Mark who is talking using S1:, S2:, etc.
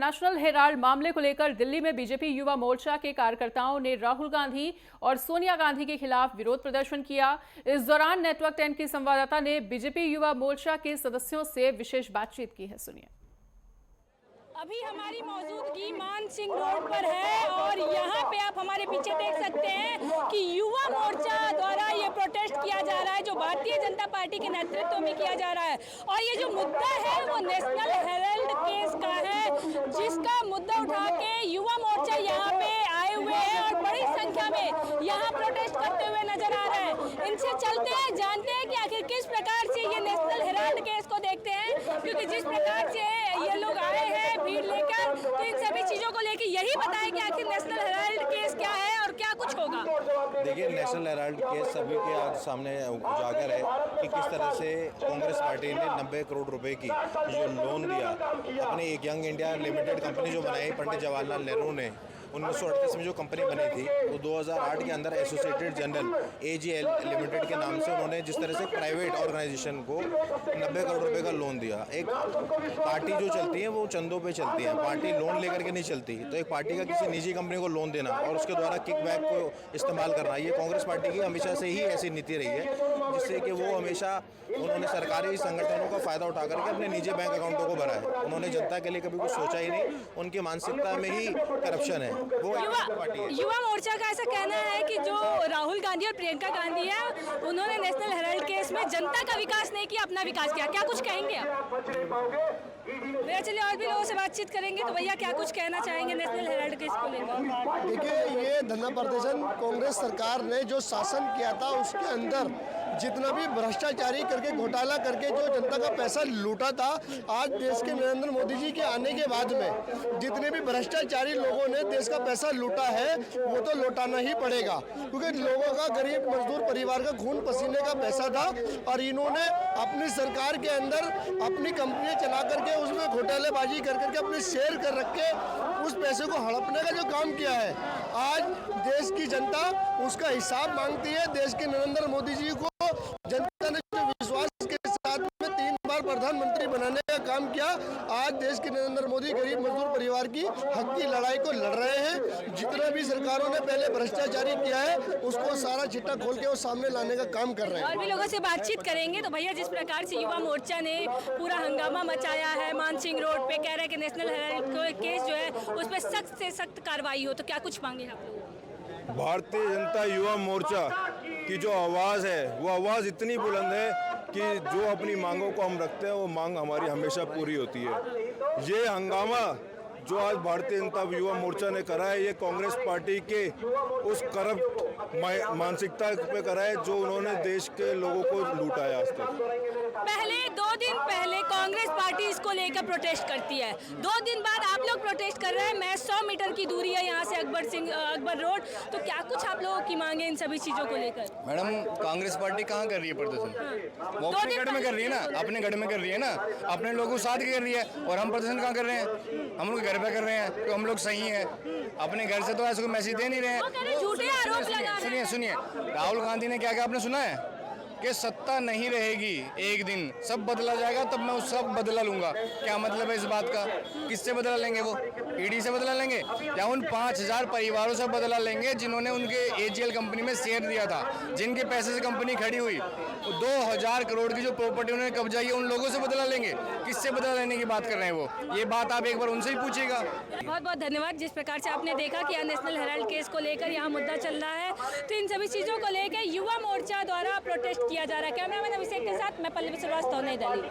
S1: National Herald मामले को लेकर दिल्ली में बीजेपी युवा मोर्चा के कार्यकर्ताओं ने राहुल गांधी और सोनिया गांधी के खिलाफ विरोध प्रदर्शन किया। इस दौरान नेटवर्क 10 की संवाददाता ने बीजेपी युवा मोर्चा के सदस्यों से विशेष बातचीत की है। सुनिए।
S2: अभी हमारी मौजूदगी मान सिंह रोड पर है और यहाँ पे आप हमारे पीछे देख सकते हैं कि युवा मोर्चा द्वारा ये प्रोटेस्ट किया जा रहा है जो भारतीय जनता पार्टी के नेतृत्व में किया जा रहा है। और ये जो मुद्दा है वो नेशनल हेराल्ड केस का है, जिसका मुद्दा उठा के युवा मोर्चा यहाँ पे आए हुए हैं और बड़ी संख्या में यहाँ प्रोटेस्ट करते हुए नजर आ रहे हैं। इनसे चलते हैं, जानते हैं कि आखिर किस प्रकार से ये नेशनल हेराल्ड केस को देखते हैं, क्योंकि जिस प्रकार से ये लोग आए हैं भीड़ लेकर, तो इन सभी चीजों को लेकर यही बताएं कि आखिर नेशनल हेराल्ड केस क्या है और क्या कुछ होगा।
S3: देखिए, नेशनल हेराल्ड केस सभी के आज सामने उजागर है कि किस तरह से कांग्रेस पार्टी ने 90 करोड़ रुपए की जो लोन दिया अपने एक यंग इंडिया लिमिटेड कंपनी जो बनाई पंडित जवाहरलाल नेहरू ने 1938 में जो कंपनी बनी थी, वो 2008 के अंदर एसोसिएटेड जनरल AGL लिमिटेड के नाम से उन्होंने जिस तरह से प्राइवेट ऑर्गेनाइजेशन को 90 करोड़ रुपए का लोन दिया। एक पार्टी जो चलती है वो चंदों पे चलती है, पार्टी लोन लेकर के नहीं चलती। तो एक पार्टी का किसी निजी कंपनी को लोन देना और उसके द्वारा किकबैक को इस्तेमाल करना, ये कांग्रेस पार्टी की हमेशा से ही ऐसी नीति रही है, जिससे कि वो हमेशा उन्होंने सरकारी संगठनों का फायदा उठा करके अपने निजी बैंक अकाउंटों को भरा है। उन्होंने जनता के लिए कभी कुछ सोचा ही नहीं, उनकी मानसिकता में ही करप्शन है। वो
S2: युवा मोर्चा का ऐसा कहना है कि जो राहुल गांधी और प्रियंका गांधी है, उन्होंने नेशनल हेराल्ड केस में जनता का विकास नहीं किया, अपना विकास किया। क्या कुछ कहेंगे आप? भैया चलिए और भी लोगों से बातचीत करेंगे। तो भैया क्या कुछ कहना चाहेंगे नेशनल हेराल्ड केस को लेकर?
S4: देखिए, ये धंधा प्रदर्शन कांग्रेस सरकार ने जो शासन किया था उसके अंदर जितना भी भ्रष्टाचारी करके घोटाला करके जो जनता का पैसा लूटा था, आज देश के नरेंद्र मोदी जी के आने के बाद में जितने भी भ्रष्टाचारी लोगों ने देश का पैसा लूटा है वो तो लौटाना ही पड़ेगा, क्योंकि लोगों का, गरीब मजदूर परिवार का खून पसीने का पैसा था और इन्होंने अपनी सरकार के अंदर अपनी कंपनियां चला करके उसमें घोटालेबाजी कर करके अपने शेयर कर रख के उस पैसे को हड़पने का जो काम किया है, आज देश की जनता उसका हिसाब मांगती है। देश के नरेंद्र मोदी जी को जनता ने जो विश्वास के साथ में 3 बार प्रधानमंत्री बनाने का काम किया, आज देश के नरेंद्र मोदी गरीब मजदूर परिवार की हक की लड़ाई को लड़ रहे हैं। जितना भी सरकारों ने पहले भ्रष्टाचारी किया है उसको सारा चिट्टा खोल के वो सामने लाने का काम कर रहे हैं।
S2: और भी लोगों से बातचीत करेंगे। तो भैया जिस प्रकार से युवा मोर्चा ने पूरा हंगामा मचाया है मान सिंह रोड पे, कह रहे हैं कि नेशनल हेराल्ड केस जो है उस पर सख्त से सख्त कार्रवाई हो, तो क्या कुछ मांगे आप लोग?
S5: भारतीय जनता युवा मोर्चा की जो आवाज़ है वो आवाज़ इतनी बुलंद है कि जो अपनी मांगों को हम रखते हैं वो मांग हमारी हमेशा पूरी होती है। ये हंगामा जो आज भारतीय जनता युवा मोर्चा ने करा है, ये कांग्रेस पार्टी के उस करप्ट मानसिकता पे करा है जो उन्होंने देश के लोगों को लूटा है आज तक।
S2: पहले 2 दिन पहले कांग्रेस पार्टी इसको लेकर प्रोटेस्ट करती है, 2 दिन बाद आप लोग प्रोटेस्ट कर रहे हैं। मैं 100 मीटर की दूरी है यहाँ से अकबर रोड, तो क्या कुछ आप लोगों की मांगे इन सभी चीजों को लेकर?
S6: मैडम, कांग्रेस पार्टी कहाँ कर रही है प्रदर्शन? वो अपने गढ़ में कर रही है ना, अपने गढ़ में कर रही है ना, अपने लोगों के साथ कर रही है। और हम प्रदर्शन कहाँ कर रहे हैं? हम लोग घर पे कर रहे हैं तो हम लोग सही हैं। अपने घर से तो ऐसे कोई मैसेज दे नहीं रहे हैं।
S2: झूठे आरोप लगा रहे हैं।
S6: सुनिए, राहुल गांधी ने क्या कहा आपने सुना है कि सत्ता नहीं रहेगी, एक दिन सब बदला जाएगा, तब मैं उस सब बदला लूंगा। क्या मतलब है इस बात का? किससे बदला लेंगे? वो ईडी से बदला लेंगे या उन 5000 परिवारों से बदला लेंगे जिन्होंने उनके AGL कंपनी में शेयर दिया था, जिनके पैसे से कंपनी खड़ी हुई? 2000 करोड़ की जो प्रॉपर्टी उन्होंने कब्जा की, उन लोगों से बदला लेंगे? किससे बदला लेने की बात कर रहे हैं वो? ये बात आप एक बार उनसे ही पूछिएगा।
S2: बहुत बहुत धन्यवाद। जिस प्रकार से आपने देखा कि नेशनल हेराल्ड केस को लेकर यहाँ मुद्दा चल रहा है, तो इन सभी चीजों को लेकर युवा मोर्चा द्वारा प्रोटेस्ट किया जा रहा है। कैमरामैन अभिषेक के साथ मैं पल्लवी श्रीवास्तव, नई दिल्ली।